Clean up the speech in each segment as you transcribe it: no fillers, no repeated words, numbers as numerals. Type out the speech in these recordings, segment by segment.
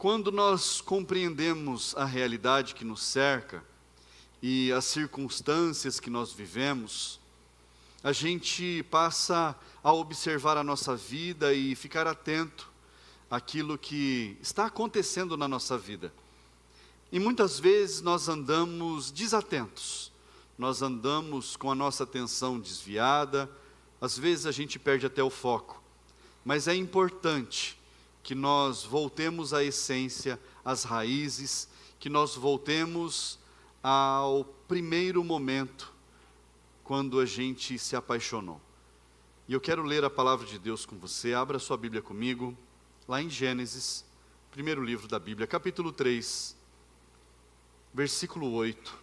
Quando nós compreendemos a realidade que nos cerca e as circunstâncias que nós vivemos, a gente passa a observar a nossa vida e ficar atento àquilo que está acontecendo na nossa vida. E muitas vezes nós andamos desatentos, nós andamos com a nossa atenção desviada, às vezes a gente perde até o foco. Mas é importante que nós voltemos à essência, às raízes, que nós voltemos ao primeiro momento, quando a gente se apaixonou. E eu quero ler a palavra de Deus com você. Abra sua Bíblia comigo, lá em Gênesis, primeiro livro da Bíblia, capítulo 3, versículo 8.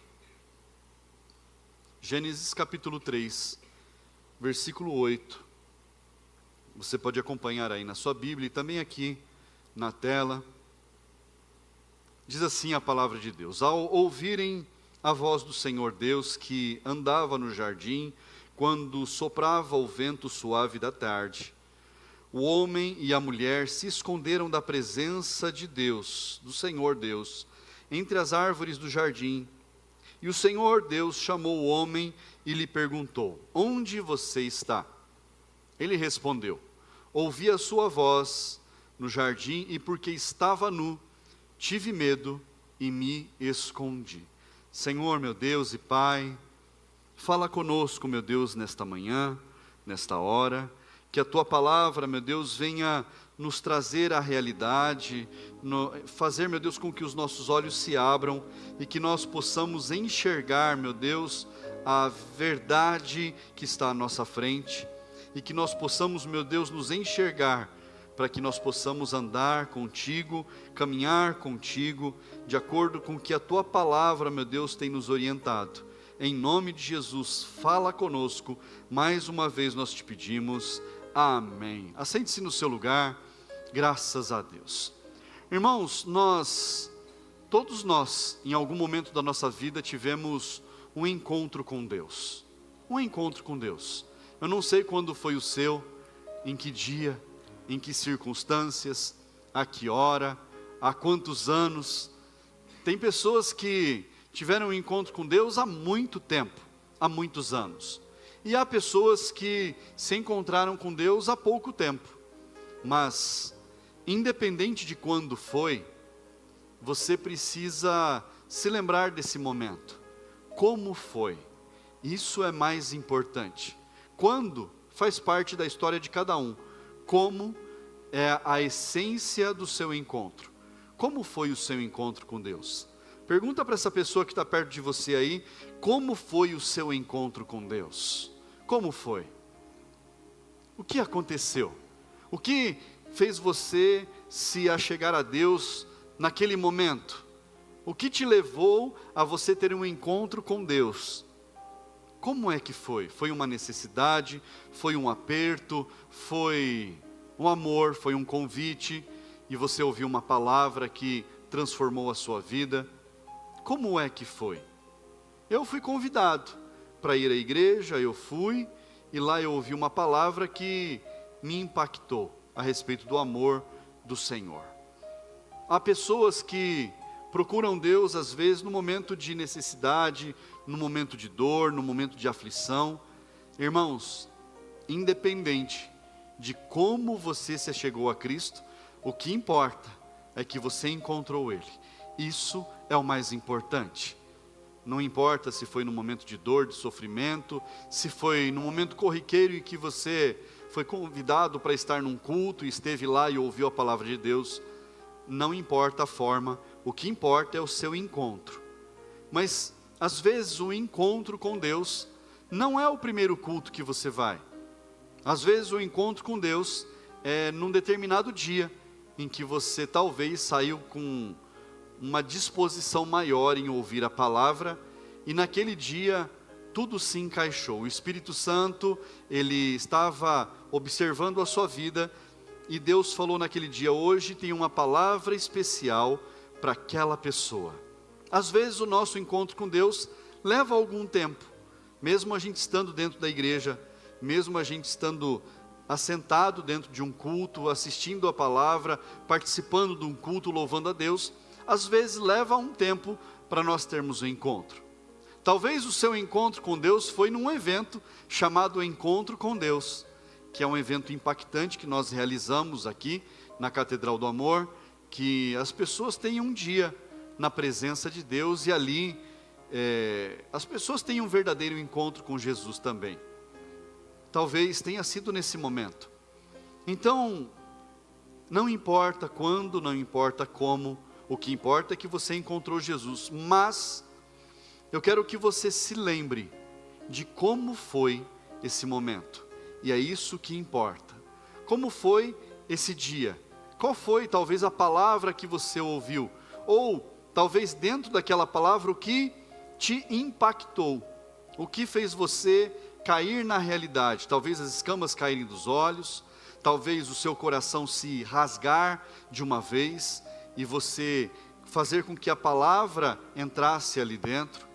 Gênesis capítulo 3, versículo 8. Você pode acompanhar aí na sua Bíblia e também aqui na tela. Diz assim a palavra de Deus: ao ouvirem a voz do Senhor Deus que andava no jardim, quando soprava o vento suave da tarde, o homem e a mulher se esconderam da presença de Deus, do Senhor Deus, entre as árvores do jardim. E o Senhor Deus chamou o homem e lhe perguntou: onde você está? Ele respondeu: ouvi a sua voz no jardim e porque estava nu, tive medo e me escondi. Senhor, meu Deus e Pai, fala conosco, meu Deus, nesta manhã, nesta hora, que a Tua palavra, meu Deus, venha nos trazer a realidade, fazer, meu Deus, com que os nossos olhos se abram e que nós possamos enxergar, meu Deus, a verdade que está à nossa frente e que nós possamos, meu Deus, nos enxergar para que nós possamos andar contigo, caminhar contigo, de acordo com o que a Tua palavra, meu Deus, tem nos orientado. Em nome de Jesus, fala conosco, mais uma vez nós te pedimos, amém. Assente-se no seu lugar, graças a Deus. Irmãos, todos nós, em algum momento da nossa vida, tivemos um encontro com Deus. Um encontro com Deus. Eu não sei quando foi o seu, em que dia, em que circunstâncias, a que hora, há quantos anos. Tem pessoas que tiveram um encontro com Deus há muito tempo, há muitos anos. E há pessoas que se encontraram com Deus há pouco tempo. Mas, independente de quando foi, você precisa se lembrar desse momento. Como foi? Isso é mais importante. Quando faz parte da história de cada um. Como é a essência do seu encontro? Como foi o seu encontro com Deus? Pergunta para essa pessoa que está perto de você aí, como foi o seu encontro com Deus? Como foi? O que aconteceu? O que fez você se achegar a Deus naquele momento? O que te levou a você ter um encontro com Deus? Como é que foi? Foi uma necessidade? Foi um aperto? Foi um amor? Foi um convite? E você ouviu uma palavra que transformou a sua vida? Como é que foi? Eu fui convidado para ir à igreja, eu fui, e lá eu ouvi uma palavra que me impactou a respeito do amor do Senhor. Há pessoas que procuram Deus às vezes no momento de necessidade, no momento de dor, no momento de aflição. Irmãos, independente de como você se achegou a Cristo, o que importa é que você encontrou Ele. Isso é o mais importante. Não importa se foi no momento de dor, de sofrimento, se foi no momento corriqueiro em que você foi convidado para estar num culto e esteve lá e ouviu a palavra de Deus. Não importa a forma, o que importa é o seu encontro. Mas, às vezes, o encontro com Deus não é o primeiro culto que você vai. Às vezes, o encontro com Deus é num determinado dia, em que você talvez saiu com uma disposição maior em ouvir a palavra, e naquele dia tudo se encaixou. O Espírito Santo, ele estava observando a sua vida, e Deus falou naquele dia: hoje tem uma palavra especial para aquela pessoa. Às vezes o nosso encontro com Deus leva algum tempo, mesmo a gente estando dentro da igreja, mesmo a gente estando assentado dentro de um culto, assistindo a palavra, participando de um culto, louvando a Deus, às vezes leva um tempo para nós termos um encontro. Talvez o seu encontro com Deus foi num evento chamado Encontro com Deus, que é um evento impactante que nós realizamos aqui na Catedral do Amor, que as pessoas têm um dia na presença de Deus e ali as pessoas têm um verdadeiro encontro com Jesus também. Talvez tenha sido nesse momento. Então, não importa quando, não importa como, o que importa é que você encontrou Jesus, mas eu quero que você se lembre de como foi esse momento, e é isso que importa. Como foi esse dia? Qual foi talvez a palavra que você ouviu? Ou talvez dentro daquela palavra o que te impactou? O que fez você cair na realidade? Talvez as escamas caírem dos olhos, talvez o seu coração se rasgar de uma vez, e você fazer com que a palavra entrasse ali dentro.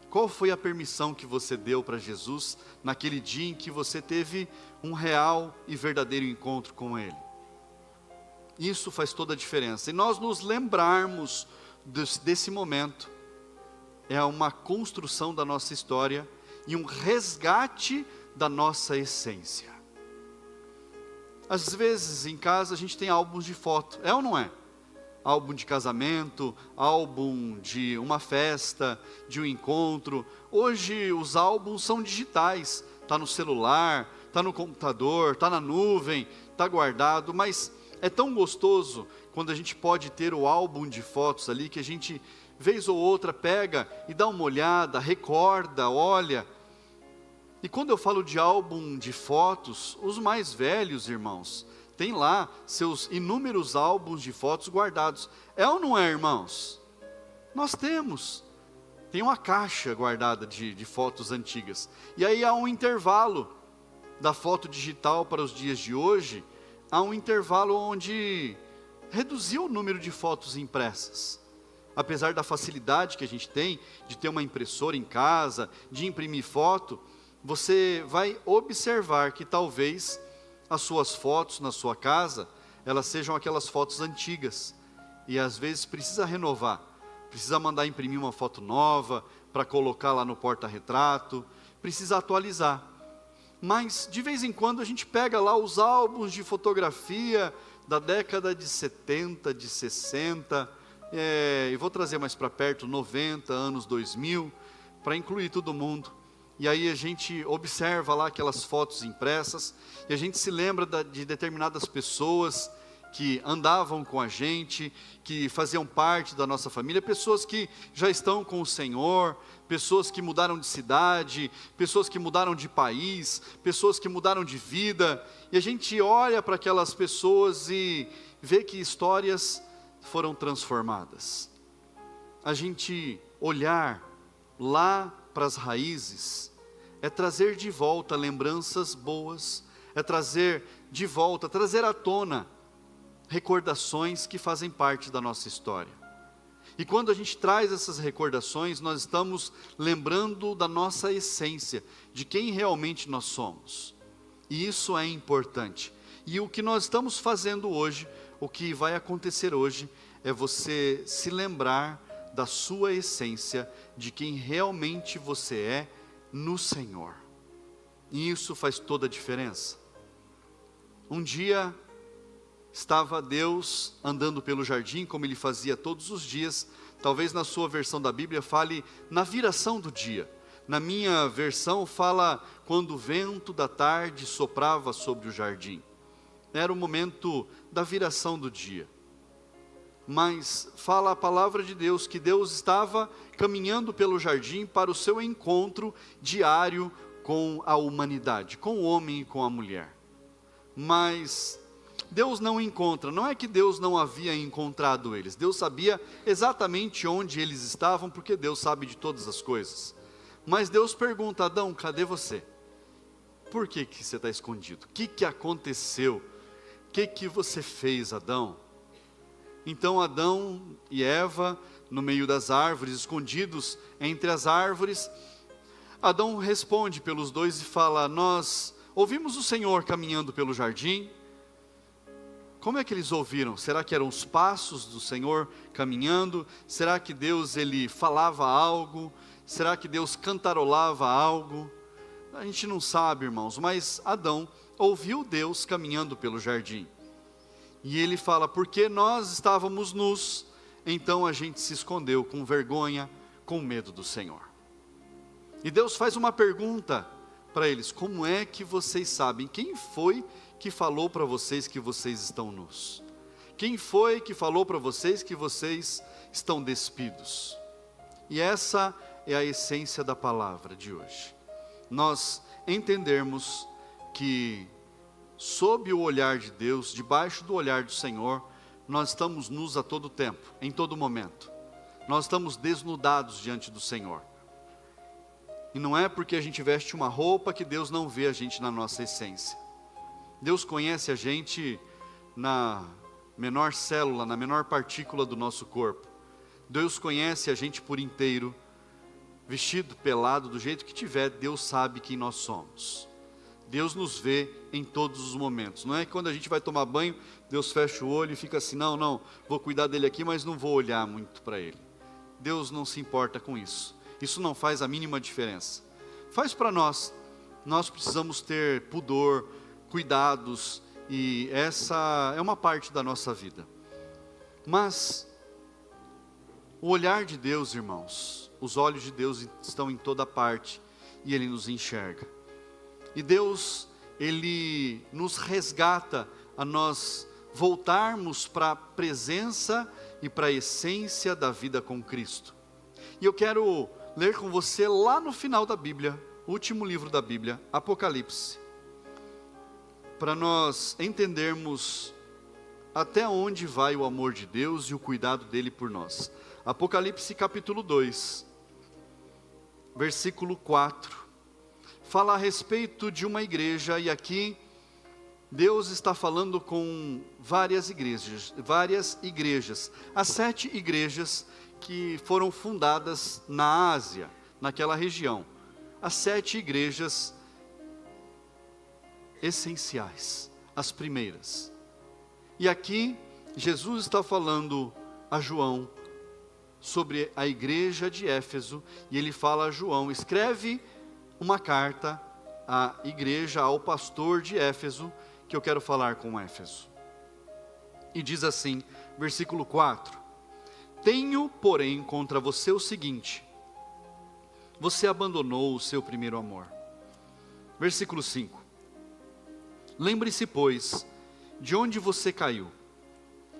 Qual foi a permissão que você deu para Jesus naquele dia em que você teve um real e verdadeiro encontro com Ele? Isso faz toda a diferença. E nós nos lembrarmos desse momento é uma construção da nossa história e um resgate da nossa essência. Às vezes em casa a gente tem álbuns de foto, é ou não é? Álbum de casamento, álbum de uma festa, de um encontro. Hoje os álbuns são digitais, está no celular, está no computador, está na nuvem, está guardado, mas é tão gostoso quando a gente pode ter o álbum de fotos ali, que a gente, vez ou outra, pega e dá uma olhada, recorda, olha. E quando eu falo de álbum de fotos, os mais velhos, irmãos, tem lá seus inúmeros álbuns de fotos guardados. É ou não é, irmãos? Nós temos. Tem uma caixa guardada de fotos antigas. E aí há um intervalo da foto digital para os dias de hoje. Há um intervalo onde reduziu o número de fotos impressas. Apesar da facilidade que a gente tem de ter uma impressora em casa, de imprimir foto, você vai observar que talvez as suas fotos na sua casa, elas sejam aquelas fotos antigas, e às vezes precisa renovar, precisa mandar imprimir uma foto nova, para colocar lá no porta-retrato, precisa atualizar. Mas de vez em quando a gente pega lá os álbuns de fotografia da década de 70, de 60, e vou trazer mais para perto, 90, anos 2000, para incluir todo mundo. E aí a gente observa lá aquelas fotos impressas, e a gente se lembra de determinadas pessoas que andavam com a gente, que faziam parte da nossa família, pessoas que já estão com o Senhor, pessoas que mudaram de cidade, pessoas que mudaram de país, pessoas que mudaram de vida, e a gente olha para aquelas pessoas e vê que histórias foram transformadas. A gente olhar lá para as raízes é trazer de volta lembranças boas, é trazer de volta, trazer à tona recordações que fazem parte da nossa história. E quando a gente traz essas recordações, nós estamos lembrando da nossa essência, de quem realmente nós somos. E isso é importante. E o que nós estamos fazendo hoje, o que vai acontecer hoje, é você se lembrar da sua essência, de quem realmente você é no Senhor. E isso faz toda a diferença. Um dia estava Deus andando pelo jardim, como Ele fazia todos os dias. Talvez na sua versão da Bíblia fale na viração do dia. Na minha versão fala quando o vento da tarde soprava sobre o jardim. Era o momento da viração do dia. Mas fala a palavra de Deus que Deus estava caminhando pelo jardim para o seu encontro diário com a humanidade, com o homem e com a mulher. Mas Deus não encontra, não é que Deus não havia encontrado eles, Deus sabia exatamente onde eles estavam, porque Deus sabe de todas as coisas. Mas Deus pergunta: Adão, cadê você? Por que você está escondido? O que aconteceu? O que você fez, Adão? Então Adão e Eva, no meio das árvores, escondidos entre as árvores, Adão responde pelos dois e fala: nós ouvimos o Senhor caminhando pelo jardim. Como é que eles ouviram? Será que eram os passos do Senhor caminhando? Será que Deus, ele falava algo? Será que Deus cantarolava algo? A gente não sabe, irmãos, mas Adão ouviu Deus caminhando pelo jardim. E ele fala, porque nós estávamos nus, então a gente se escondeu com vergonha, com medo do Senhor. E Deus faz uma pergunta para eles, como é que vocês sabem? Quem foi que falou para vocês que vocês estão nus? Quem foi que falou para vocês que vocês estão despidos? E essa é a essência da palavra de hoje. Nós entendermos que sob o olhar de Deus, debaixo do olhar do Senhor, nós estamos nus a todo tempo, em todo momento. Nós estamos desnudados diante do Senhor. E não é porque a gente veste uma roupa que Deus não vê a gente na nossa essência. Deus conhece a gente na menor célula, na menor partícula do nosso corpo. Deus conhece a gente por inteiro, vestido, pelado, do jeito que tiver, Deus sabe quem nós somos. Deus nos vê em todos os momentos. Não é que quando a gente vai tomar banho, Deus fecha o olho e fica assim, não, vou cuidar dele aqui, mas não vou olhar muito para ele. Deus não se importa com isso. Isso não faz a mínima diferença. Faz para nós. Nós precisamos ter pudor, cuidados, e essa é uma parte da nossa vida. Mas o olhar de Deus, irmãos, os olhos de Deus estão em toda parte, e Ele nos enxerga. E Deus, Ele nos resgata a nós voltarmos para a presença e para a essência da vida com Cristo. E eu quero ler com você lá no final da Bíblia, último livro da Bíblia, Apocalipse, para nós entendermos até onde vai o amor de Deus e o cuidado dele por nós. Apocalipse capítulo 2, versículo 4, fala a respeito de uma igreja, e aqui Deus está falando com várias igrejas, as 7 igrejas que foram fundadas na Ásia, naquela região, as 7 igrejas essenciais, as primeiras. E aqui Jesus está falando a João sobre a igreja de Éfeso, e ele fala a João, escreve uma carta à igreja, ao pastor de Éfeso, que eu quero falar com Éfeso. E diz assim, versículo 4, tenho, porém, contra você o seguinte, você abandonou o seu primeiro amor. Versículo 5, lembre-se, pois, de onde você caiu,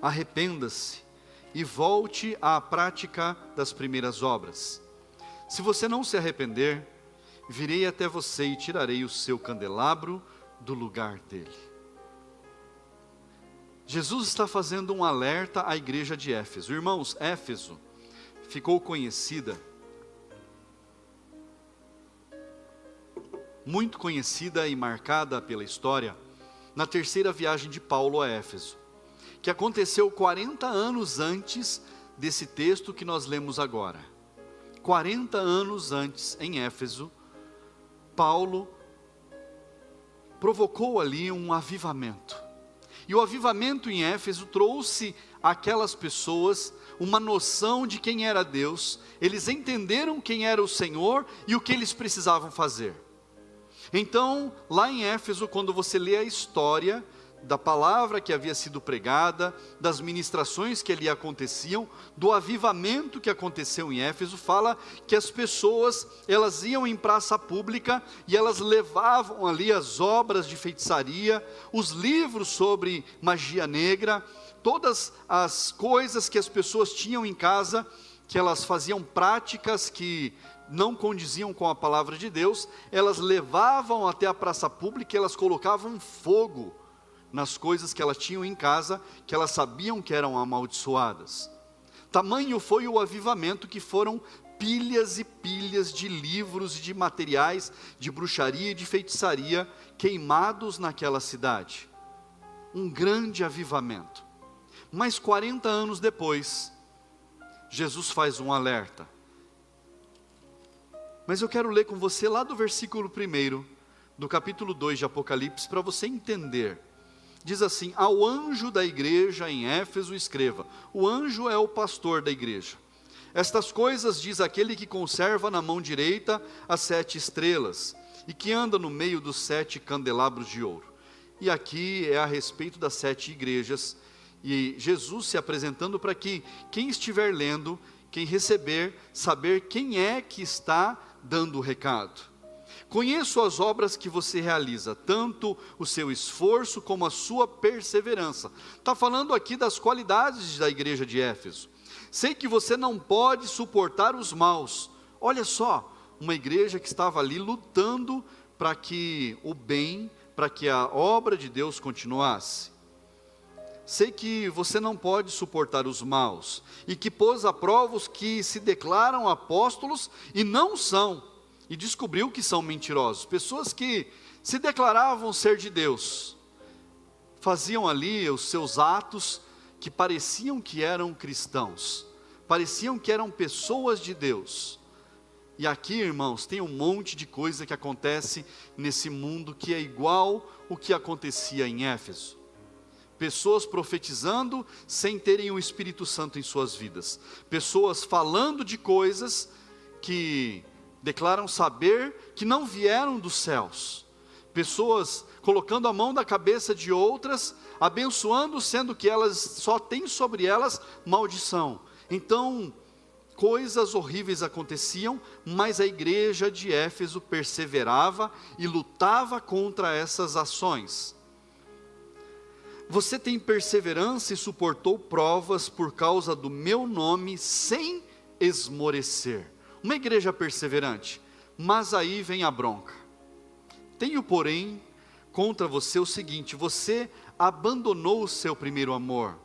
arrependa-se e volte à prática das primeiras obras. Se você não se arrepender, virei até você e tirarei o seu candelabro do lugar dele. Jesus está fazendo um alerta à igreja de Éfeso. Irmãos, Éfeso ficou conhecida, muito conhecida e marcada pela história, na terceira viagem de Paulo a Éfeso, que aconteceu 40 anos antes desse texto que nós lemos agora. 40 anos antes, em Éfeso, Paulo provocou ali um avivamento. E o avivamento em Éfeso trouxe àquelas pessoas uma noção de quem era Deus. Eles entenderam quem era o Senhor e o que eles precisavam fazer. Então, lá em Éfeso, quando você lê a história da palavra que havia sido pregada, das ministrações que ali aconteciam, do avivamento que aconteceu em Éfeso, fala que as pessoas, elas iam em praça pública e elas levavam ali as obras de feitiçaria, os livros sobre magia negra, todas as coisas que as pessoas tinham em casa, que elas faziam práticas que não condiziam com a palavra de Deus, elas levavam até a praça pública e elas colocavam fogo nas coisas que elas tinham em casa, que elas sabiam que eram amaldiçoadas. Tamanho foi o avivamento que foram pilhas e pilhas de livros e de materiais de bruxaria e de feitiçaria queimados naquela cidade. Um grande avivamento. Mas 40 anos depois, Jesus faz um alerta. Mas eu quero ler com você lá do versículo 1, do capítulo 2 de Apocalipse, para você entender. Diz assim: ao anjo da igreja em Éfeso escreva. O anjo é o pastor da igreja. Estas coisas diz aquele que conserva na mão direita as 7 estrelas, e que anda no meio dos 7 candelabros de ouro. E aqui é a respeito das 7 igrejas, e Jesus se apresentando para que quem estiver lendo, quem receber, saber quem é que está dando o recado. Conheço as obras que você realiza, tanto o seu esforço como a sua perseverança. Está falando aqui das qualidades da igreja de Éfeso. Sei que você não pode suportar os maus. Olha só, uma igreja que estava ali lutando para que o bem, para que a obra de Deus continuasse. Sei que você não pode suportar os maus, e que pôs à prova os que se declaram apóstolos e não são, e descobriu que são mentirosos. Pessoas que se declaravam ser de Deus, faziam ali os seus atos que pareciam que eram cristãos, pareciam que eram pessoas de Deus. E aqui, irmãos, tem um monte de coisa que acontece nesse mundo que é igual o que acontecia em Éfeso. Pessoas profetizando sem terem o Espírito Santo em suas vidas. Pessoas falando de coisas que declaram saber que não vieram dos céus. Pessoas colocando a mão na cabeça de outras, abençoando, sendo que elas só têm sobre elas maldição. Então, coisas horríveis aconteciam, mas a igreja de Éfeso perseverava e lutava contra essas ações. Você tem perseverança e suportou provas por causa do meu nome sem esmorecer. Uma igreja perseverante, mas aí vem a bronca. Tenho, porém, contra você o seguinte: você abandonou o seu primeiro amor.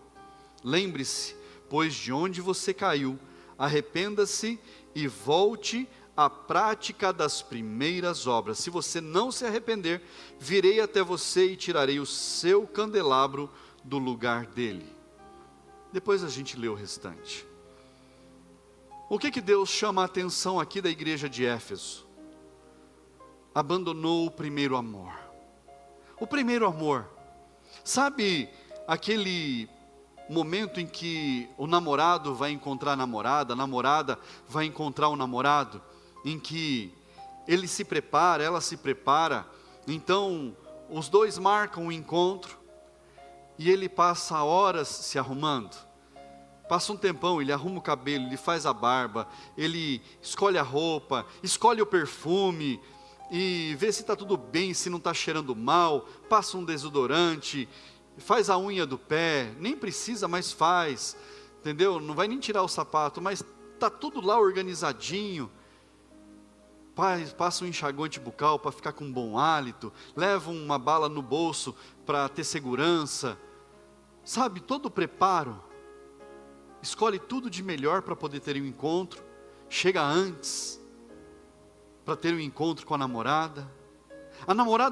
Lembre-se, pois, de onde você caiu, arrependa-se e volte à prática das primeiras obras. Se você não se arrepender, virei até você e tirarei o seu candelabro do lugar dele. Depois a gente lê o restante. O que Deus chama a atenção aqui da igreja de Éfeso? Abandonou o primeiro amor. O primeiro amor. Sabe aquele momento em que o namorado vai encontrar a namorada vai encontrar o namorado, em que ele se prepara, ela se prepara, então os dois marcam um encontro, e ele passa horas se arrumando, passa um tempão, ele arruma o cabelo, ele faz a barba, ele escolhe a roupa, escolhe o perfume, e vê se está tudo bem, se não está cheirando mal, passa um desodorante, faz a unha do pé, nem precisa, mas faz, entendeu? Não vai nem tirar o sapato, mas está tudo lá organizadinho, passa um enxaguante bucal para ficar com bom hálito, leva uma bala no bolso para ter segurança, sabe, todo o preparo, escolhe tudo de melhor para poder ter um encontro, chega antes, para ter um encontro com a namorada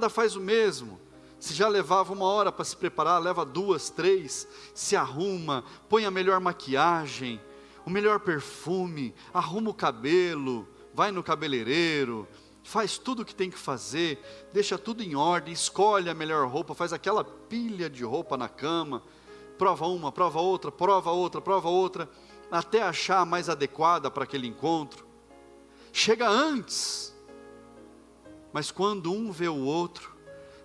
faz o mesmo. Se já levava 1 hora para se preparar, leva 2, 3, se arruma, põe a melhor maquiagem, o melhor perfume, arruma o cabelo, vai no cabeleireiro, faz tudo o que tem que fazer, deixa tudo em ordem, escolhe a melhor roupa, faz aquela pilha de roupa na cama, prova uma, prova outra, prova outra, prova outra, até achar a mais adequada para aquele encontro. Chega antes, mas quando um vê o outro,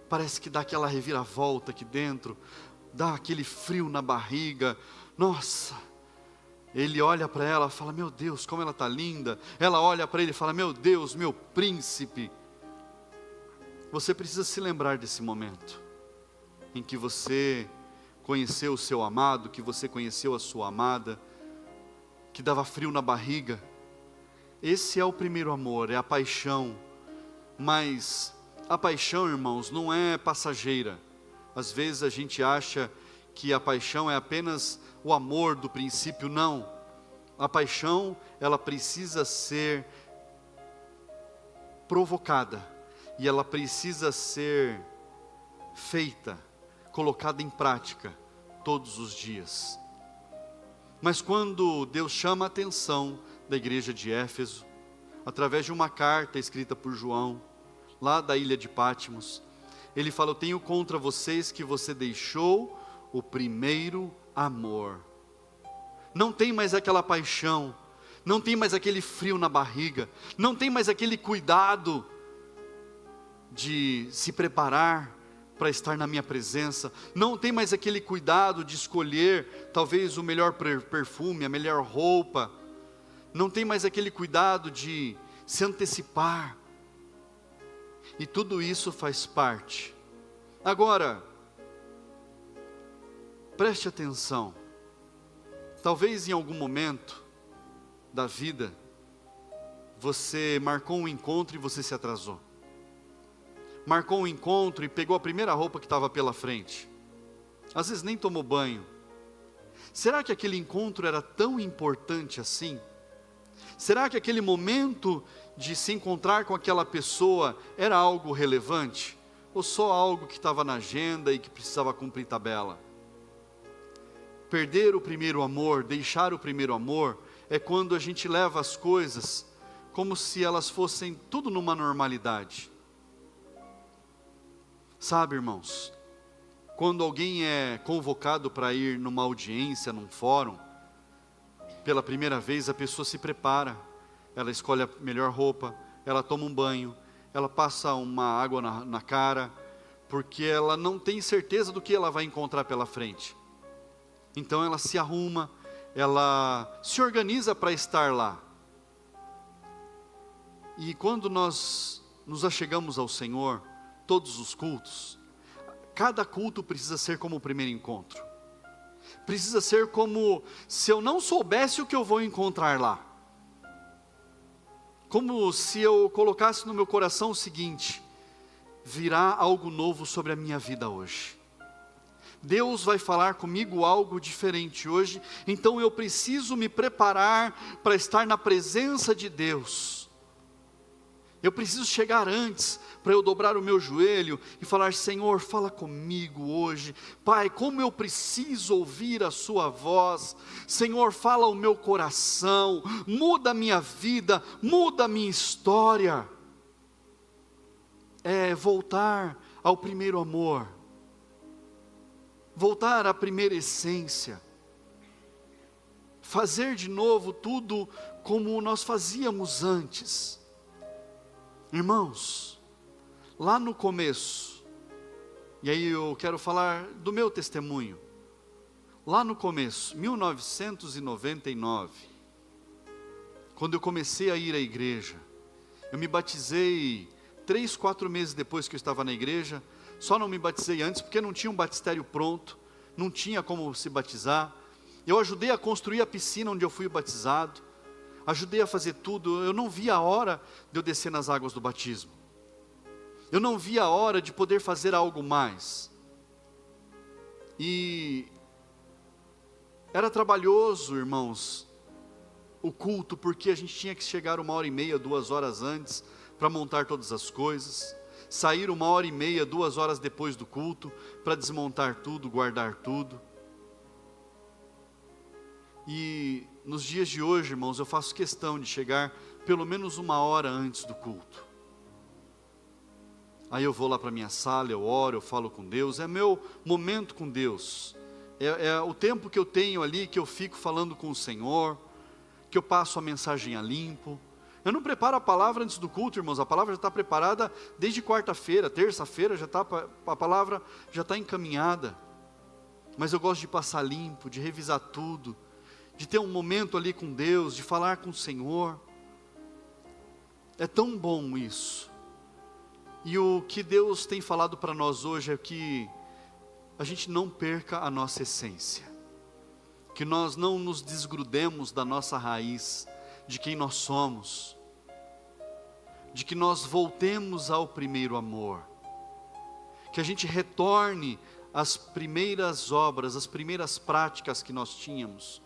parece que dá aquela reviravolta aqui dentro, dá aquele frio na barriga. Nossa, ele olha para ela e fala: meu Deus, como ela está linda. Ela olha para ele e fala: meu Deus, meu príncipe. Você precisa se lembrar desse momento, em que você conheceu o seu amado, que você conheceu a sua amada, que dava frio na barriga. Esse é o primeiro amor, é a paixão. Mas a paixão, irmãos, não é passageira. Às vezes a gente acha que a paixão é apenas o amor do princípio. Não. A paixão, ela precisa ser provocada. E ela precisa ser feita, colocada em prática todos os dias. Mas quando Deus chama a atenção da igreja de Éfeso, através de uma carta escrita por João, lá da ilha de Patmos. Ele fala: eu tenho contra vocês que você deixou o primeiro amor. Não tem mais aquela paixão, não tem mais aquele frio na barriga, não tem mais aquele cuidado de se preparar para estar na minha presença, não tem mais aquele cuidado de escolher talvez o melhor perfume, a melhor roupa, não tem mais aquele cuidado de se antecipar, e tudo isso faz parte. Agora, preste atenção, talvez em algum momento da vida, você marcou um encontro e você se atrasou. Marcou um encontro e pegou a primeira roupa que estava pela frente. Às vezes nem tomou banho. Será que aquele encontro era tão importante assim? Será que aquele momento de se encontrar com aquela pessoa era algo relevante? Ou só algo que estava na agenda e que precisava cumprir tabela? Perder o primeiro amor, deixar o primeiro amor, é quando a gente leva as coisas como se elas fossem tudo numa normalidade. Sabe, irmãos, quando alguém é convocado para ir numa audiência, num fórum, pela primeira vez a pessoa se prepara, ela escolhe a melhor roupa, ela toma um banho, ela passa uma água na cara, porque ela não tem certeza do que ela vai encontrar pela frente. Então ela se arruma, ela se organiza para estar lá. E quando nós nos achegamos ao Senhor, todos os cultos, cada culto precisa ser como o primeiro encontro. Precisa ser como se eu não soubesse o que eu vou encontrar lá. Como se eu colocasse no meu coração o seguinte: virá algo novo sobre a minha vida hoje. Deus vai falar comigo algo diferente hoje, então eu preciso me preparar para estar na presença de Deus. Eu preciso chegar antes, para eu dobrar o meu joelho e falar: Senhor, fala comigo hoje. Pai, como eu preciso ouvir a sua voz. Senhor, fala ao meu coração, muda a minha vida, muda a minha história. É voltar ao primeiro amor, voltar à primeira essência, fazer de novo tudo como nós fazíamos antes. Irmãos, lá no começo, e aí eu quero falar do meu testemunho, lá no começo, 1999, quando eu comecei a ir à igreja, eu me batizei 3, 4 meses depois que eu estava na igreja. Só não me batizei antes porque não tinha um batistério pronto, não tinha como se batizar. Eu ajudei a construir a piscina onde eu fui batizado, ajudei a fazer tudo. Eu não via a hora de eu descer nas águas do batismo, eu não via a hora de poder fazer algo mais. E era trabalhoso, irmãos, o culto, porque a gente tinha que chegar 1h30, 2 horas antes, para montar todas as coisas, sair 1h30, 2 horas depois do culto, para desmontar tudo, guardar tudo. E nos dias de hoje, irmãos, eu faço questão de chegar pelo menos 1 hora antes do culto. Aí eu vou lá para a minha sala, eu oro, eu falo com Deus, é meu momento com Deus, é o tempo que eu tenho ali, que eu fico falando com o Senhor, que eu passo a mensagem a limpo. Eu não preparo a palavra antes do culto, irmãos, a palavra já está preparada desde quarta-feira, terça-feira, a palavra já está encaminhada. Mas eu gosto de passar limpo, de revisar tudo, de ter um momento ali com Deus, de falar com o Senhor. É tão bom isso. E o que Deus tem falado para nós hoje é que a gente não perca a nossa essência, que nós não nos desgrudemos da nossa raiz, de quem nós somos, de que nós voltemos ao primeiro amor, que a gente retorne às primeiras obras, às primeiras práticas que nós tínhamos.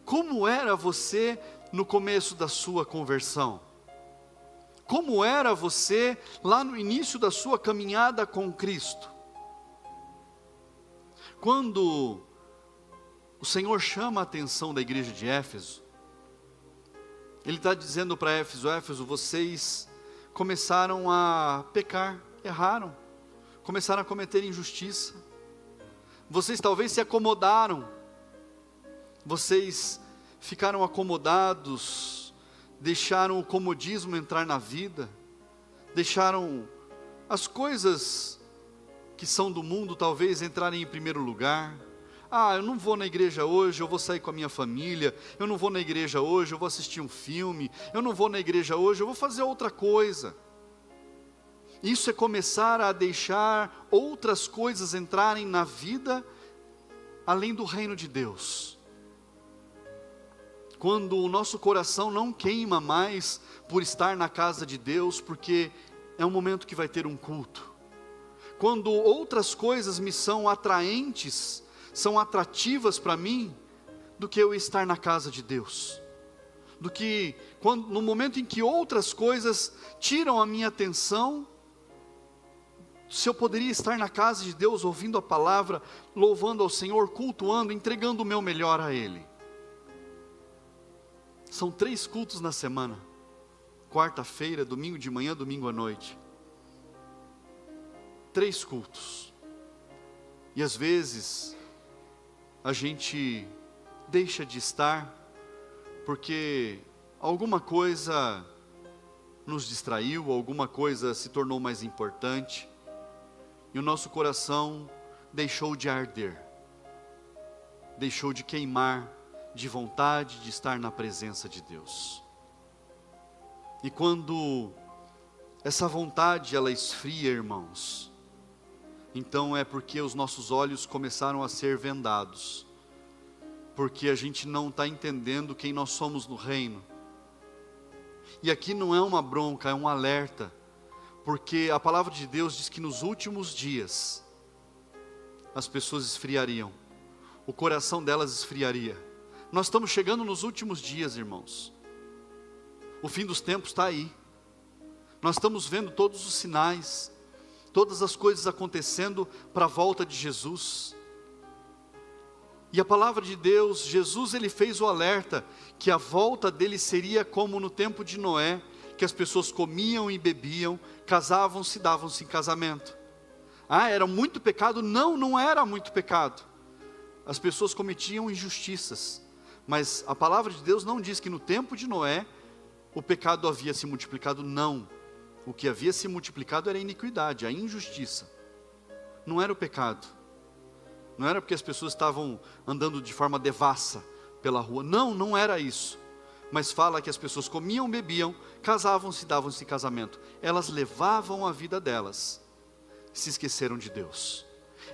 Como era você no começo da sua conversão? Como era você lá no início da sua caminhada com Cristo? Quando o Senhor chama a atenção da igreja de Éfeso, Ele está dizendo para Éfeso: Éfeso, vocês começaram a pecar, erraram, começaram a cometer injustiça. Vocês talvez se acomodaram, vocês ficaram acomodados, deixaram o comodismo entrar na vida, deixaram as coisas que são do mundo talvez entrarem em primeiro lugar. Eu não vou na igreja hoje, eu vou sair com a minha família. Eu não vou na igreja hoje, eu vou assistir um filme. Eu não vou na igreja hoje, eu vou fazer outra coisa. Isso é começar a deixar outras coisas entrarem na vida, além do reino de Deus. Quando o nosso coração não queima mais por estar na casa de Deus, porque é um momento que vai ter um culto. Quando outras coisas me são atraentes, são atrativas para mim, do que eu estar na casa de Deus. Do que no momento em que outras coisas tiram a minha atenção, se eu poderia estar na casa de Deus, ouvindo a palavra, louvando ao Senhor, cultuando, entregando o meu melhor a Ele. São 3 cultos na semana, quarta-feira, domingo de manhã, domingo à noite. 3 cultos, e às vezes, a gente deixa de estar, porque alguma coisa nos distraiu, alguma coisa se tornou mais importante, e o nosso coração deixou de arder, deixou de queimar, de vontade de estar na presença de Deus. E quando essa vontade ela esfria, irmãos, então é porque os nossos olhos começaram a ser vendados, porque a gente não está entendendo quem nós somos no reino. E aqui não é uma bronca, é um alerta, porque a palavra de Deus diz que nos últimos dias as pessoas esfriariam, o coração delas esfriaria. Nós estamos chegando nos últimos dias, irmãos. O fim dos tempos está aí. Nós estamos vendo todos os sinais, todas as coisas acontecendo para a volta de Jesus. E a palavra de Deus, Jesus ele fez o alerta que a volta dele seria como no tempo de Noé, que as pessoas comiam e bebiam, casavam-se, davam-se em casamento. Era muito pecado? Não, não era muito pecado. As pessoas cometiam injustiças, mas a palavra de Deus não diz que no tempo de Noé o pecado havia se multiplicado, não. O que havia se multiplicado era a iniquidade, a injustiça. Não era o pecado. Não era porque as pessoas estavam andando de forma devassa pela rua. Não, não era isso. Mas fala que as pessoas comiam, bebiam, casavam-se, davam-se em casamento. Elas levavam a vida delas. Se esqueceram de Deus.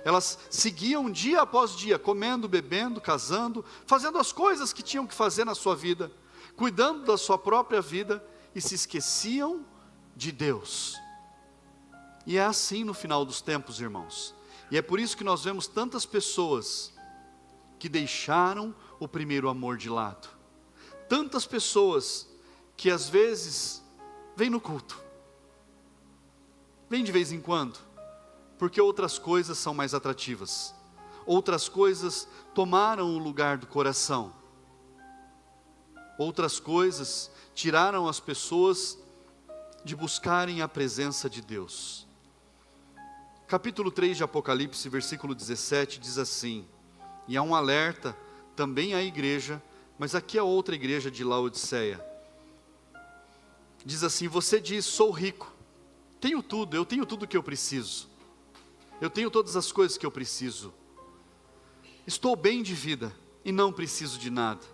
Elas seguiam dia após dia, comendo, bebendo, casando, fazendo as coisas que tinham que fazer na sua vida, cuidando da sua própria vida, e se esqueciam de Deus. E é assim no final dos tempos, irmãos. E é por isso que nós vemos tantas pessoas que deixaram o primeiro amor de lado. Tantas pessoas que às vezes vêm no culto, vêm de vez em quando, porque outras coisas são mais atrativas. Outras coisas tomaram o lugar do coração. Outras coisas tiraram as pessoas de buscarem a presença de Deus. Capítulo 3 de Apocalipse, versículo 17, diz assim, e há um alerta também à igreja, mas aqui é outra igreja de Laodiceia. Diz assim, você diz, sou rico, tenho tudo, eu tenho tudo que eu preciso. Eu tenho todas as coisas que eu preciso. Estou bem de vida e não preciso de nada.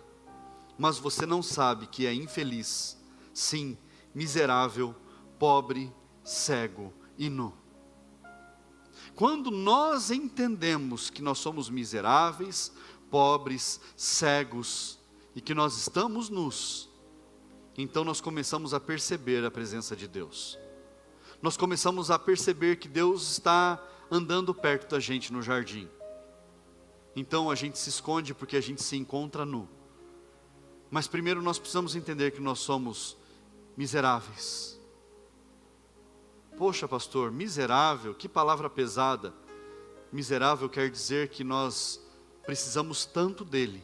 Mas você não sabe que é infeliz, sim, miserável, pobre, cego e nu. Quando nós entendemos que nós somos miseráveis, pobres, cegos e que nós estamos nus, então nós começamos a perceber a presença de Deus. Nós começamos a perceber que Deus está andando perto da gente no jardim. Então a gente se esconde porque a gente se encontra nu. Mas primeiro nós precisamos entender que nós somos miseráveis. Poxa, pastor, miserável, que palavra pesada. Miserável quer dizer que nós precisamos tanto dele.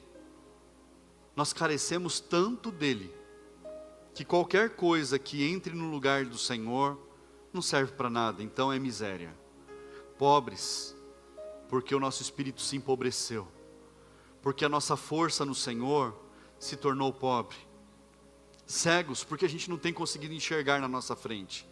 Nós carecemos tanto dele, que qualquer coisa que entre no lugar do Senhor não serve para nada, então é miséria. Pobres, porque o nosso espírito se empobreceu, porque a nossa força no Senhor se tornou pobre. Cegos, porque a gente não tem conseguido enxergar na nossa frente.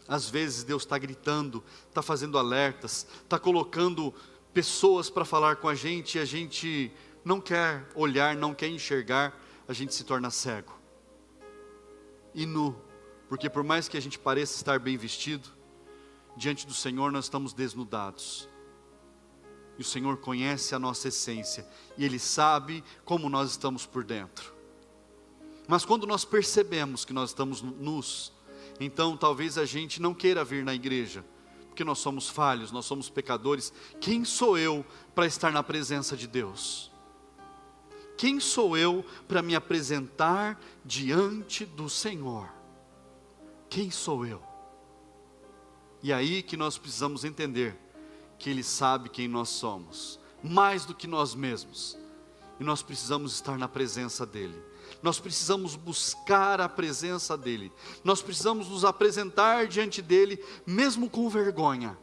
Às vezes Deus está gritando, está fazendo alertas, está colocando pessoas para falar com a gente, e a gente não quer olhar, não quer enxergar, a gente se torna cego e nu, porque por mais que a gente pareça estar bem vestido, diante do Senhor nós estamos desnudados. E o Senhor conhece a nossa essência, e Ele sabe como nós estamos por dentro. Mas quando nós percebemos que nós estamos nus, então talvez a gente não queira vir na igreja, porque nós somos falhos, nós somos pecadores. Quem sou eu para estar na presença de Deus? Quem sou eu para me apresentar diante do Senhor? Quem sou eu? E aí que nós precisamos entender que Ele sabe quem nós somos, mais do que nós mesmos. E nós precisamos estar na presença dEle. Nós precisamos buscar a presença dEle. Nós precisamos nos apresentar diante dEle, mesmo com vergonha.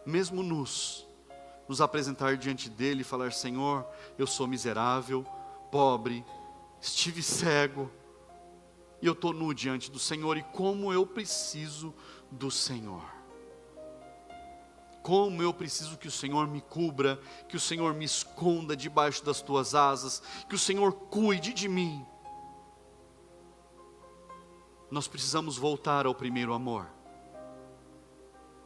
Mesmo nos apresentar diante dEle e falar: Senhor, eu sou miserável, pobre, estive cego, e eu estou nu diante do Senhor, e como eu preciso do Senhor. Como eu preciso que o Senhor me cubra, que o Senhor me esconda debaixo das tuas asas, que o Senhor cuide de mim. Nós precisamos voltar ao primeiro amor.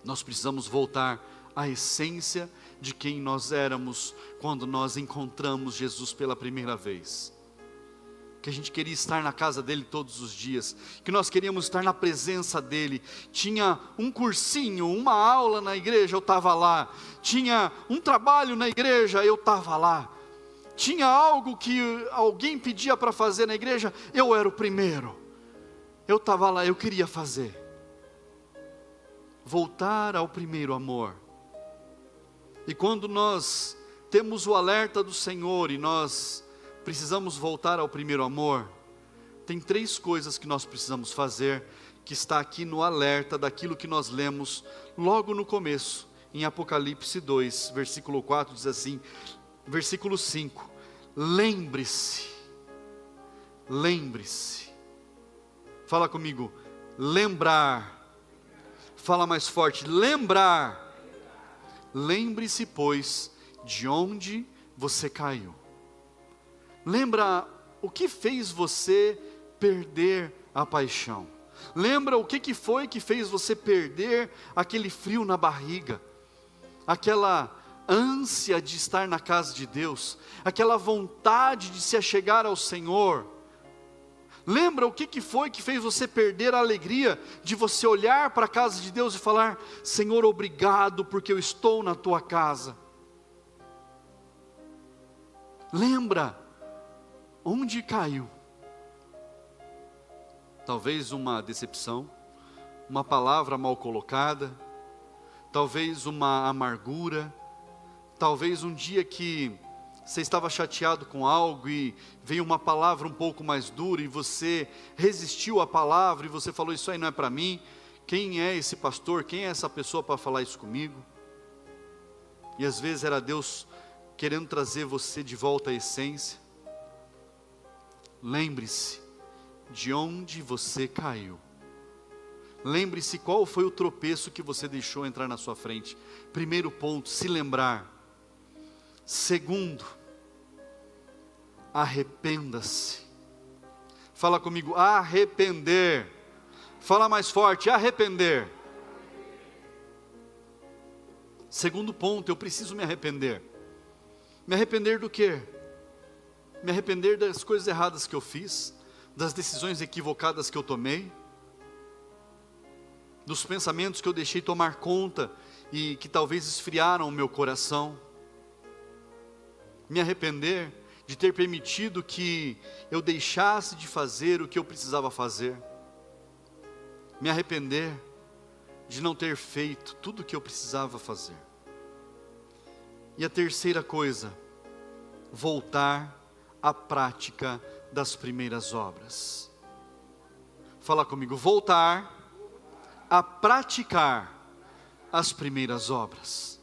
Nós precisamos voltar à essência de quem nós éramos quando nós encontramos Jesus pela primeira vez. Que a gente queria estar na casa dele todos os dias, que nós queríamos estar na presença dele. Tinha um cursinho, uma aula na igreja, eu estava lá. Tinha um trabalho na igreja, eu estava lá. Tinha algo que alguém pedia para fazer na igreja, eu era o primeiro. Eu estava lá, eu queria fazer. Voltar ao primeiro amor. E quando nós temos o alerta do Senhor e nós precisamos voltar ao primeiro amor, tem 3 coisas que nós precisamos fazer, que está aqui no alerta daquilo que nós lemos logo no começo, em Apocalipse 2, versículo 4, diz assim, versículo 5, lembre-se, fala comigo, lembrar, fala mais forte, lembrar, lembre-se pois, de onde você caiu. Lembra o que fez você perder a paixão. Lembra o que foi que fez você perder aquele frio na barriga. Aquela ânsia de estar na casa de Deus. Aquela vontade de se achegar ao Senhor. Lembra o que foi que fez você perder a alegria de você olhar para a casa de Deus e falar: Senhor, obrigado porque eu estou na tua casa. Lembra onde caiu? Talvez uma decepção, uma palavra mal colocada, talvez uma amargura, talvez um dia que você estava chateado com algo e veio uma palavra um pouco mais dura e você resistiu à palavra e você falou: isso aí não é para mim, quem é esse pastor, quem é essa pessoa para falar isso comigo? E às vezes era Deus querendo trazer você de volta à essência. Lembre-se de onde você caiu. Lembre-se qual foi o tropeço que você deixou entrar na sua frente. Primeiro ponto, se lembrar. Segundo, arrependa-se. Fala comigo, arrepender. Fala mais forte, arrepender. Segundo ponto, eu preciso me arrepender. Me arrepender do quê? Me arrepender das coisas erradas que eu fiz, das decisões equivocadas que eu tomei, dos pensamentos que eu deixei tomar conta e que talvez esfriaram o meu coração. Me arrepender de ter permitido que eu deixasse de fazer o que eu precisava fazer. Me arrepender de não ter feito tudo o que eu precisava fazer. E a terceira coisa, voltar à prática das primeiras obras. Fala comigo, voltar a praticar as primeiras obras.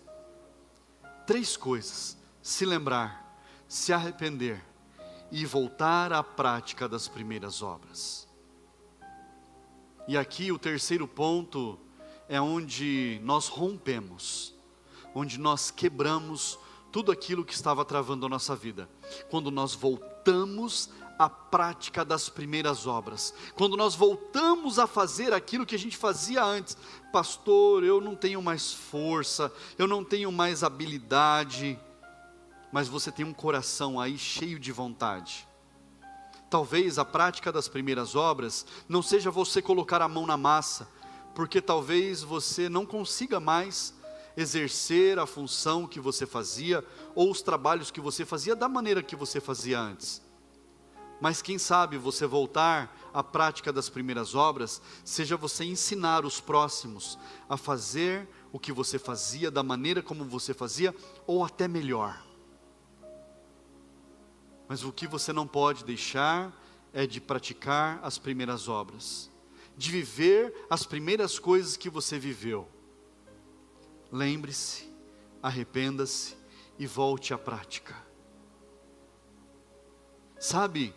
3 coisas: se lembrar, se arrepender e voltar à prática das primeiras obras. E aqui o terceiro ponto é onde nós rompemos, onde nós quebramos tudo aquilo que estava travando a nossa vida. Quando nós voltamos à prática das primeiras obras, quando nós voltamos a fazer aquilo que a gente fazia antes. Pastor, eu não tenho mais força, eu não tenho mais habilidade, mas você tem um coração aí cheio de vontade. Talvez a prática das primeiras obras não seja você colocar a mão na massa, porque talvez você não consiga mais exercer a função que você fazia, ou os trabalhos que você fazia da maneira que você fazia antes. Mas quem sabe você voltar à prática das primeiras obras, seja você ensinar os próximos a fazer o que você fazia, da maneira como você fazia, ou até melhor. Mas o que você não pode deixar é de praticar as primeiras obras, de viver as primeiras coisas que você viveu. Lembre-se, arrependa-se e volte à prática. Sabe,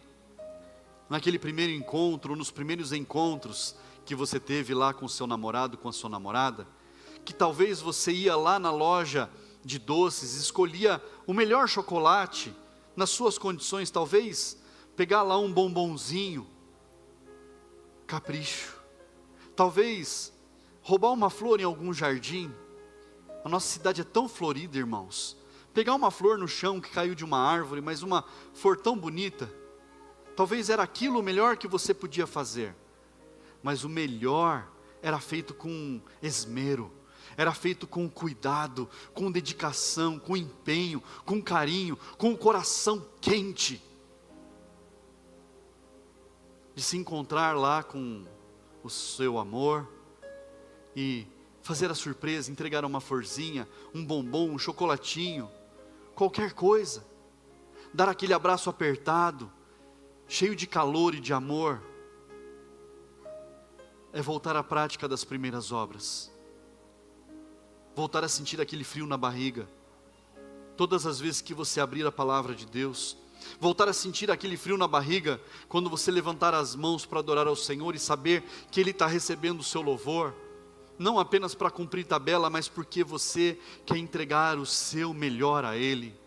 naquele primeiro encontro, nos primeiros encontros que você teve lá com o seu namorado, com a sua namorada, que talvez você ia lá na loja de doces, escolhia o melhor chocolate, nas suas condições, talvez pegar lá um bombonzinho, capricho, talvez roubar uma flor em algum jardim. A nossa cidade é tão florida, irmãos. Pegar uma flor no chão que caiu de uma árvore, mas uma flor tão bonita, talvez era aquilo o melhor que você podia fazer. Mas o melhor era feito com esmero, era feito com cuidado, com dedicação, com empenho, com carinho, com o coração quente. De se encontrar lá com o seu amor e fazer a surpresa, entregar uma florzinha, um bombom, um chocolatinho, qualquer coisa. Dar aquele abraço apertado, cheio de calor e de amor. É voltar à prática das primeiras obras. Voltar a sentir aquele frio na barriga, todas as vezes que você abrir a palavra de Deus. Voltar a sentir aquele frio na barriga, quando você levantar as mãos para adorar ao Senhor e saber que Ele está recebendo o seu louvor. Não apenas para cumprir tabela, mas porque você quer entregar o seu melhor a Ele.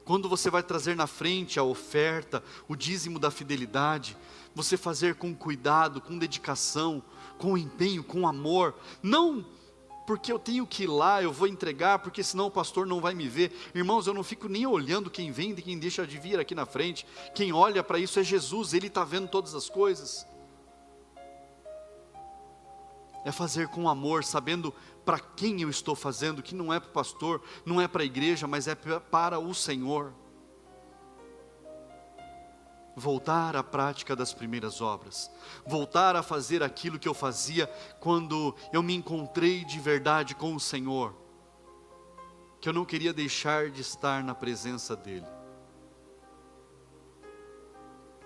Quando você vai trazer na frente a oferta, o dízimo da fidelidade, você fazer com cuidado, com dedicação, com empenho, com amor. Não porque eu tenho que ir lá, eu vou entregar, porque senão o pastor não vai me ver. Irmãos, eu não fico nem olhando quem vem e quem deixa de vir aqui na frente. Quem olha para isso é Jesus, Ele está vendo todas as coisas. É fazer com amor, sabendo para quem eu estou fazendo, que não é para o pastor, não é para a igreja, mas é para o Senhor. Voltar à prática das primeiras obras, voltar a fazer aquilo que eu fazia quando eu me encontrei de verdade com o Senhor, que eu não queria deixar de estar na presença dEle.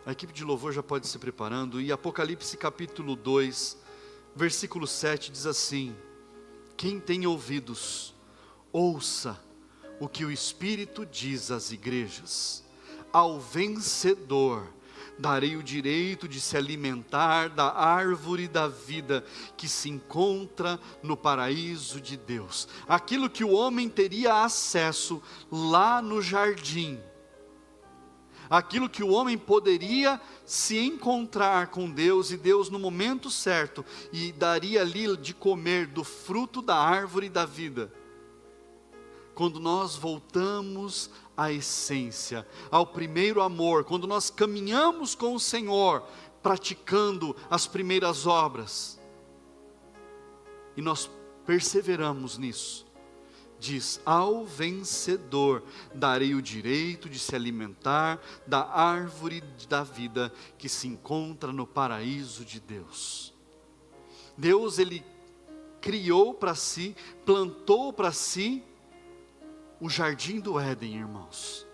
A equipe de louvor já pode ir se preparando, e Apocalipse capítulo 2, versículo 7 diz assim: quem tem ouvidos, ouça o que o Espírito diz às igrejas. Ao vencedor darei o direito de se alimentar da árvore da vida que se encontra no paraíso de Deus. Aquilo que o homem teria acesso lá no jardim. Aquilo que o homem poderia se encontrar com Deus, e Deus no momento certo, e daria ali de comer do fruto da árvore da vida. Quando nós voltamos à essência, ao primeiro amor, quando nós caminhamos com o Senhor, praticando as primeiras obras, e nós perseveramos nisso, diz: ao vencedor darei o direito de se alimentar da árvore da vida que se encontra no paraíso de Deus. Deus, Ele criou para si, plantou para si o jardim do Éden, irmãos.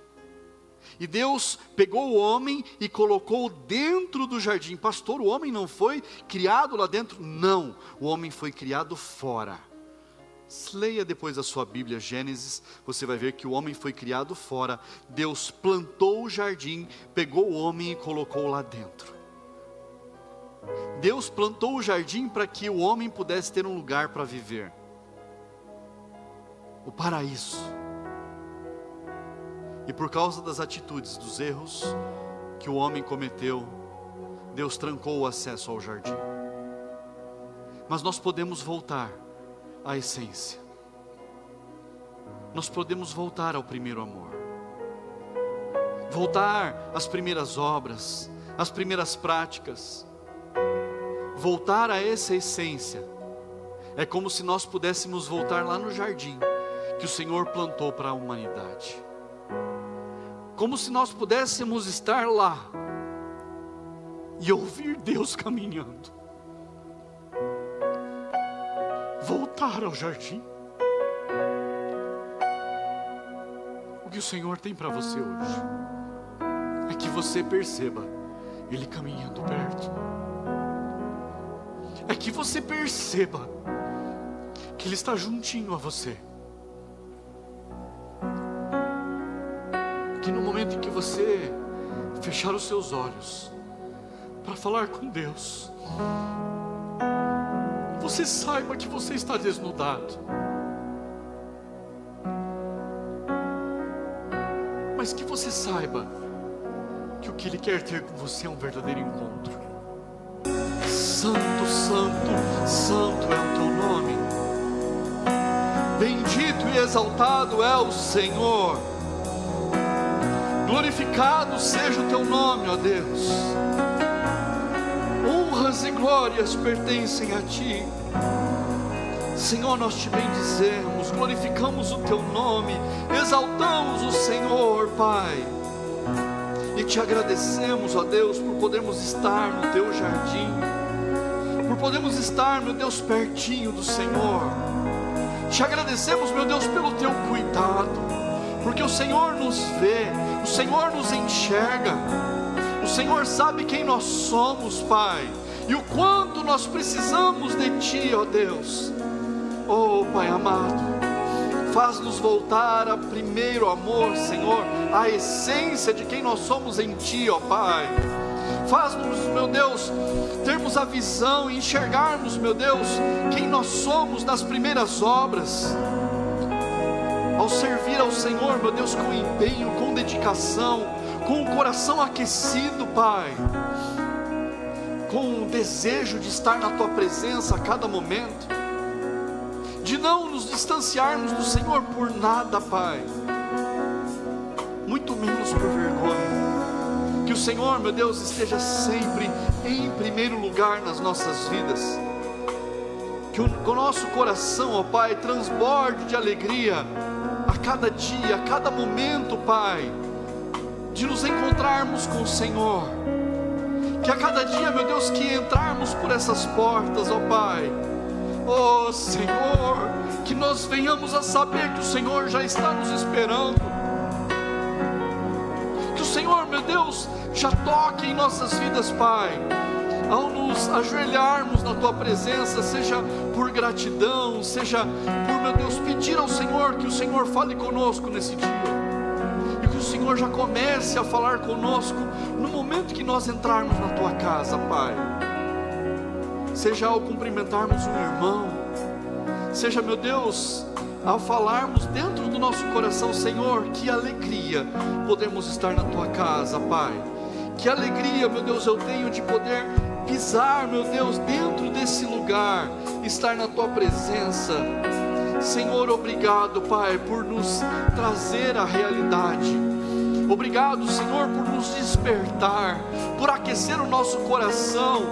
E Deus pegou o homem e colocou dentro do jardim. Pastor, o homem não foi criado lá dentro? Não, o homem foi criado fora. Leia depois a sua Bíblia, Gênesis, você vai ver que o homem foi criado fora. Deus plantou o jardim, pegou o homem e colocou lá dentro. Deus plantou o jardim para que o homem pudesse ter um lugar para viver. O paraíso. E por causa das atitudes, dos erros que o homem cometeu, Deus trancou o acesso ao jardim. Mas nós podemos voltar à essência. Nós podemos voltar ao primeiro amor. Voltar às primeiras obras, às primeiras práticas. Voltar a essa essência. É como se nós pudéssemos voltar lá no jardim que o Senhor plantou para a humanidade. Como se nós pudéssemos estar lá e ouvir Deus caminhando. Voltar ao jardim. O que o Senhor tem para você hoje é que você perceba Ele caminhando perto. É que você perceba que Ele está juntinho a você. Que no momento em que você fechar os seus olhos para falar com Deus, você saiba que você está desnudado, mas que você saiba que o que Ele quer ter com você é um verdadeiro encontro. Santo, santo, santo é o teu nome. Bendito e exaltado é o Senhor. Glorificado seja o teu nome, ó Deus. Honras e glórias pertencem a ti. Senhor, nós te bendizemos, glorificamos o teu nome, exaltamos o Senhor, Pai. E te agradecemos, ó Deus, por podermos estar no teu jardim, por podermos estar, meu Deus, pertinho do Senhor. Te agradecemos, meu Deus, pelo teu cuidado, porque o Senhor nos vê, o Senhor nos enxerga, o Senhor sabe quem nós somos, Pai, e o quanto nós precisamos de Ti, ó Deus. Oh, Pai amado, faz-nos voltar a primeiro amor, Senhor, a essência de quem nós somos em Ti, ó Pai. Faz-nos, meu Deus, termos a visão e enxergarmos, meu Deus, quem nós somos nas primeiras obras. Ao servir ao Senhor, meu Deus, com empenho, com dedicação, com o coração aquecido, Pai, com o desejo de estar na Tua presença a cada momento, de não nos distanciarmos do Senhor por nada, Pai, muito menos por vergonha. Que o Senhor, meu Deus, esteja sempre em primeiro lugar nas nossas vidas. Que o nosso coração, ó Pai, transborde de alegria a cada dia, a cada momento, Pai, de nos encontrarmos com o Senhor. Que a cada dia, meu Deus, que entrarmos por essas portas, ó Pai, ó Senhor, que nós venhamos a saber que o Senhor já está nos esperando. Que o Senhor, meu Deus, já toque em nossas vidas, Pai, ao nos ajoelharmos na Tua presença, seja por gratidão, seja por, meu Deus, pedir ao Senhor que o Senhor fale conosco nesse dia, e que o Senhor já comece a falar conosco no momento que nós entrarmos na Tua casa, Pai. Seja ao cumprimentarmos um irmão, seja, meu Deus, ao falarmos dentro do nosso coração, Senhor, que alegria podemos estar na Tua casa, Pai. Que alegria, meu Deus, eu tenho de poder pisar, meu Deus, dentro desse lugar, estar na Tua presença. Senhor, obrigado, Pai, por nos trazer a realidade. Obrigado, Senhor, por nos despertar, por aquecer o nosso coração,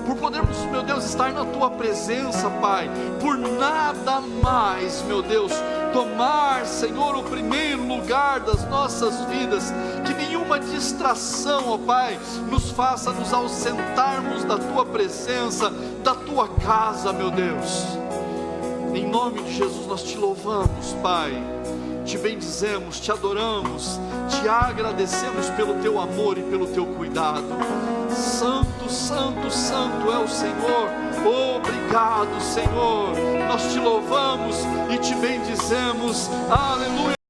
por podermos, meu Deus, estar na Tua presença, Pai, por nada mais, meu Deus, tomar, Senhor, o primeiro lugar das nossas vidas, que nenhuma distração, ó Pai, nos faça nos ausentarmos da Tua presença, da Tua casa, meu Deus. Em nome de Jesus nós Te louvamos, Pai, te bendizemos, te adoramos, te agradecemos pelo teu amor e pelo teu cuidado. Santo, santo, santo é o Senhor. Obrigado, Senhor. Nós te louvamos e te bendizemos. Aleluia.